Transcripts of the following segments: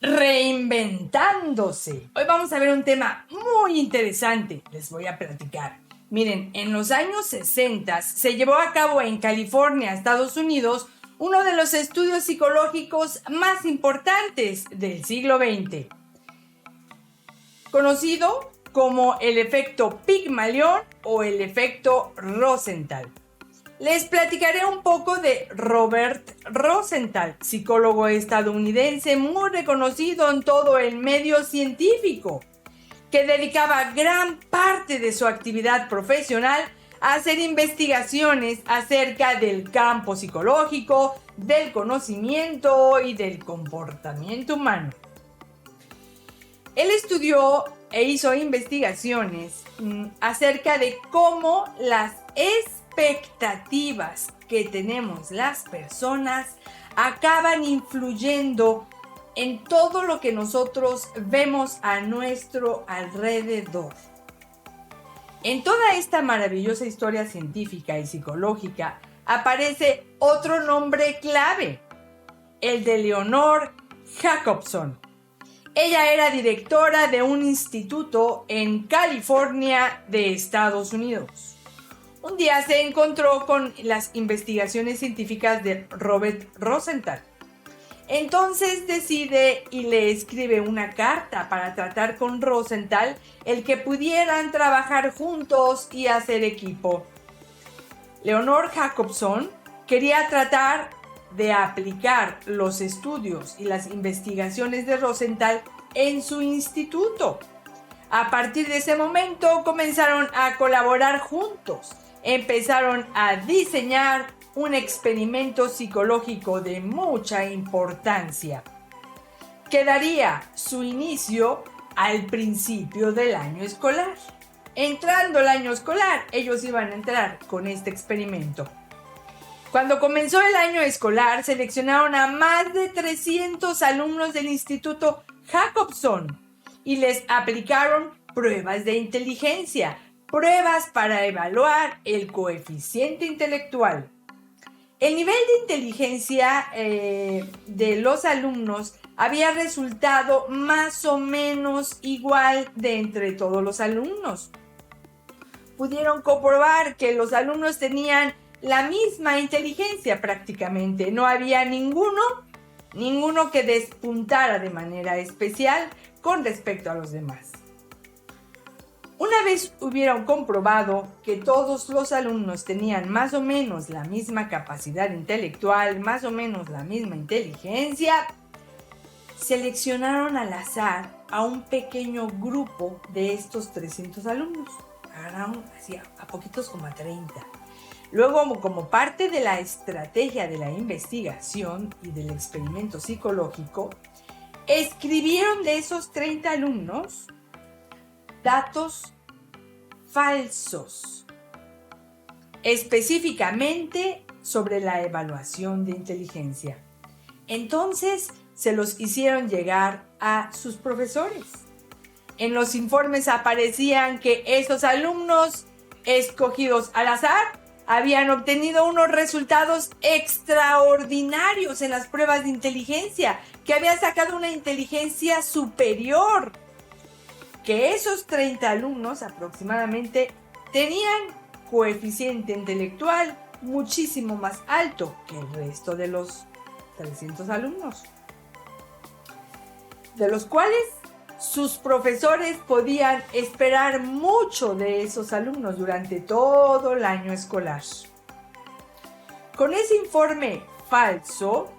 Reinventándose. Hoy vamos a ver un tema muy interesante. Les voy a platicar. Miren, en los años 60 se llevó a cabo en California, Estados Unidos, uno de los estudios psicológicos más importantes del siglo XX, conocido como el efecto Pigmalión o el efecto Rosenthal. Les platicaré un poco de Robert Rosenthal, psicólogo estadounidense muy reconocido en todo el medio científico, que dedicaba gran parte de su actividad profesional a hacer investigaciones acerca del campo psicológico, del conocimiento y del comportamiento humano. Él estudió e hizo investigaciones acerca de cómo las expectativas que tenemos las personas acaban influyendo en todo lo que nosotros vemos a nuestro alrededor. En toda esta maravillosa historia científica y psicológica aparece otro nombre clave, el de Leonore Jacobson. Ella era directora de un instituto en California de Estados Unidos. Un día se encontró con las investigaciones científicas de Robert Rosenthal. Entonces decide y le escribe una carta para tratar con Rosenthal el que pudieran trabajar juntos y hacer equipo. Leonore Jacobson quería tratar de aplicar los estudios y las investigaciones de Rosenthal en su instituto. A partir de ese momento comenzaron a colaborar juntos. Empezaron a diseñar un experimento psicológico de mucha importancia, que daría su inicio al principio del año escolar. Entrando el año escolar, ellos iban a entrar con este experimento. Cuando comenzó el año escolar, seleccionaron a más de 300 alumnos del Instituto Jacobson y les aplicaron pruebas de inteligencia, pruebas para evaluar el coeficiente intelectual. El nivel de inteligencia de los alumnos había resultado más o menos igual de entre todos los alumnos. Pudieron comprobar que los alumnos tenían la misma inteligencia prácticamente. No había ninguno que despuntara de manera especial con respecto a los demás. Una vez hubieron comprobado que todos los alumnos tenían más o menos la misma capacidad intelectual, más o menos la misma inteligencia, seleccionaron al azar a un pequeño grupo de estos 300 alumnos. Agarraron así a poquitos como a 30. Luego, como parte de la estrategia de la investigación y del experimento psicológico, escribieron de esos 30 alumnos datos falsos, específicamente sobre la evaluación de inteligencia. Entonces, se los hicieron llegar a sus profesores. En los informes aparecían que esos alumnos escogidos al azar habían obtenido unos resultados extraordinarios en las pruebas de inteligencia, que habían sacado una inteligencia superior, que esos 30 alumnos aproximadamente tenían coeficiente intelectual muchísimo más alto que el resto de los 300 alumnos, de los cuales sus profesores podían esperar mucho de esos alumnos durante todo el año escolar. Con ese informe falso,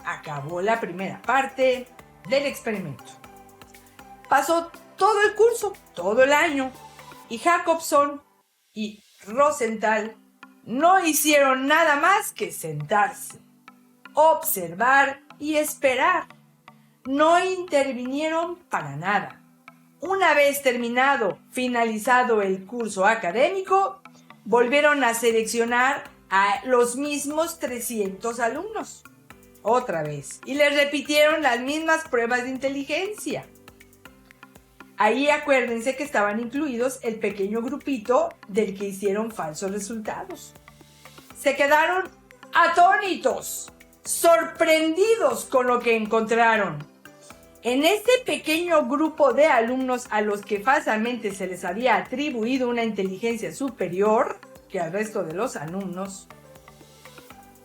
acabó la primera parte del experimento. Pasó todo el curso, todo el año, y Jacobson y Rosenthal no hicieron nada más que sentarse, observar y esperar. No intervinieron para nada. Una vez finalizado el curso académico, volvieron a seleccionar a los mismos 300 alumnos, otra vez, y les repitieron las mismas pruebas de inteligencia. Ahí acuérdense que estaban incluidos el pequeño grupito del que hicieron falsos resultados. Se quedaron atónitos, sorprendidos con lo que encontraron. En este pequeño grupo de alumnos a los que falsamente se les había atribuido una inteligencia superior que al resto de los alumnos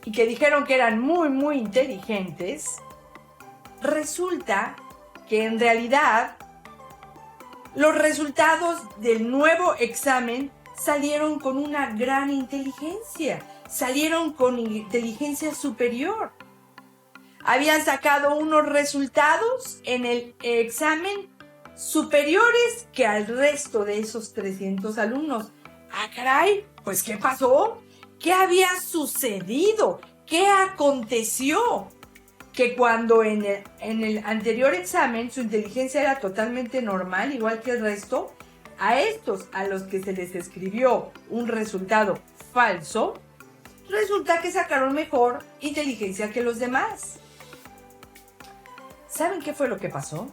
y que dijeron que eran muy inteligentes, resulta que en realidad los resultados del nuevo examen salieron con una gran inteligencia, salieron con inteligencia superior. Habían sacado unos resultados en el examen superiores que al resto de esos 300 alumnos. ¡Ah, caray! Pues, ¿qué pasó? ¿Qué había sucedido? ¿Qué aconteció? Que cuando en el anterior examen su inteligencia era totalmente normal, igual que el resto, a estos a los que se les escribió un resultado falso, resulta que sacaron mejor inteligencia que los demás. ¿Saben qué fue lo que pasó?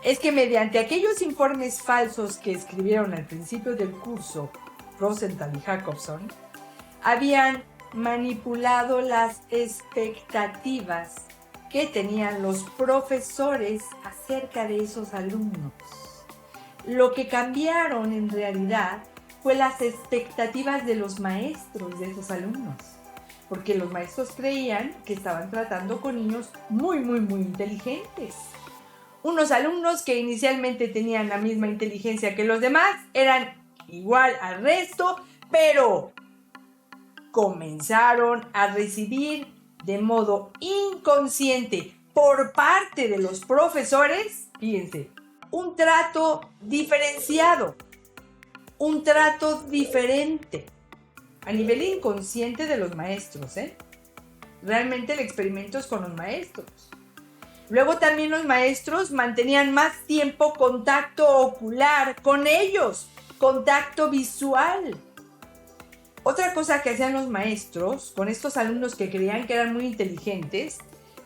Es que mediante aquellos informes falsos que escribieron al principio del curso Rosenthal y Jacobson, habían manipulado las expectativas que tenían los profesores acerca de esos alumnos. Lo que cambiaron en realidad fue las expectativas de los maestros de esos alumnos, porque los maestros creían que estaban tratando con niños muy inteligentes. Unos alumnos que inicialmente tenían la misma inteligencia que los demás, eran igual al resto, pero comenzaron a recibir de modo inconsciente por parte de los profesores, fíjense, un trato diferenciado, un trato diferente a nivel inconsciente de los maestros, Realmente el experimento es con los maestros. Luego también los maestros mantenían más tiempo contacto ocular con ellos, contacto visual. Otra cosa que hacían los maestros con estos alumnos que creían que eran muy inteligentes,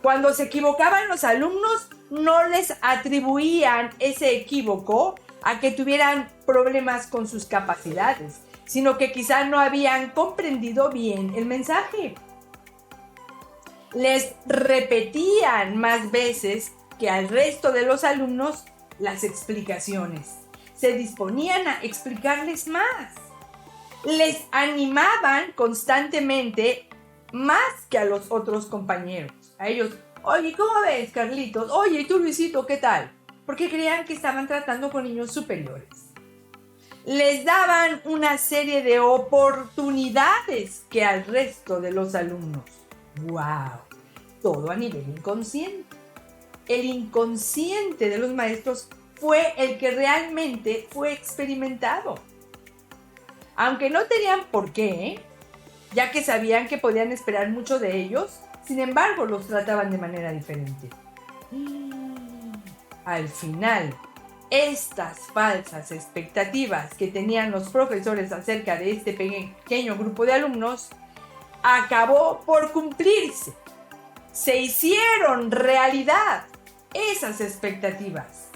cuando se equivocaban los alumnos, no les atribuían ese equívoco a que tuvieran problemas con sus capacidades, sino que quizá no habían comprendido bien el mensaje. Les repetían más veces que al resto de los alumnos las explicaciones. Se disponían a explicarles más. Les animaban constantemente más que a los otros compañeros. A ellos, oye, ¿cómo ves, Carlitos? Oye, ¿y tú, Luisito, qué tal? Porque creían que estaban tratando con niños superiores. Les daban una serie de oportunidades que al resto de los alumnos. ¡Wow! Todo a nivel inconsciente. El inconsciente de los maestros fue el que realmente fue experimentado. Aunque no tenían por qué, ya que sabían que podían esperar mucho de ellos, sin embargo los trataban de manera diferente. Al final, estas falsas expectativas que tenían los profesores acerca de este pequeño grupo de alumnos acabó por cumplirse. Se hicieron realidad esas expectativas.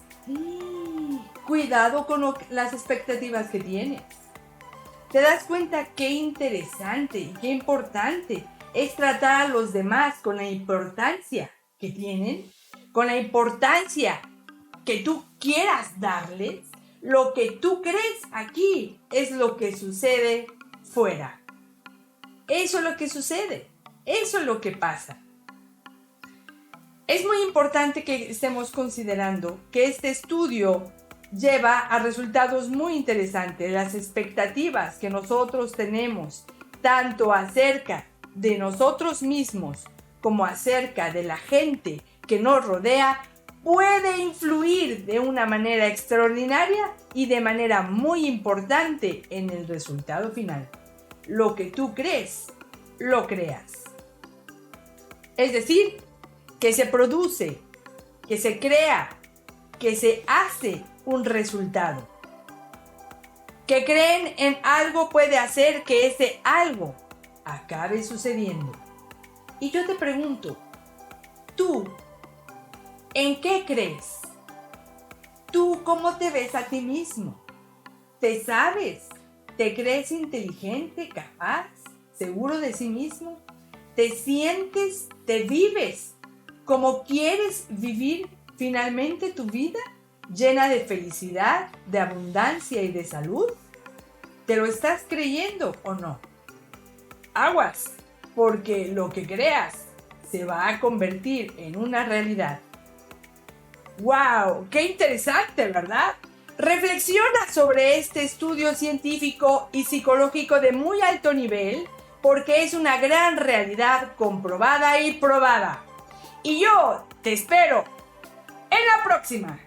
Cuidado con las expectativas que tienes. ¿Te das cuenta qué interesante y qué importante es tratar a los demás con la importancia que tienen? Con la importancia que tú quieras darles. Lo que tú crees aquí es lo que sucede fuera. Eso es lo que sucede. Eso es lo que pasa. Es muy importante que estemos considerando que este estudio lleva a resultados muy interesantes. Las expectativas que nosotros tenemos, tanto acerca de nosotros mismos como acerca de la gente que nos rodea, puede influir de una manera extraordinaria y de manera muy importante en el resultado final. Lo que tú crees, lo creas. Es decir, que se produce, que se crea, que se hace un resultado. Que creen en algo puede hacer que ese algo acabe sucediendo. Y yo te pregunto, ¿tú en qué crees? ¿Tú cómo te ves a ti mismo? ¿Te sabes? ¿Te crees inteligente, capaz, seguro de sí mismo? ¿Te sientes, te vives como quieres vivir finalmente tu vida llena de felicidad, de abundancia y de salud? ¿Te lo estás creyendo o no? Aguas, porque lo que creas se va a convertir en una realidad. ¡Wow! ¡Qué interesante!, ¿verdad? Reflexiona sobre este estudio científico y psicológico de muy alto nivel, porque es una gran realidad comprobada y probada. Y yo te espero en la próxima.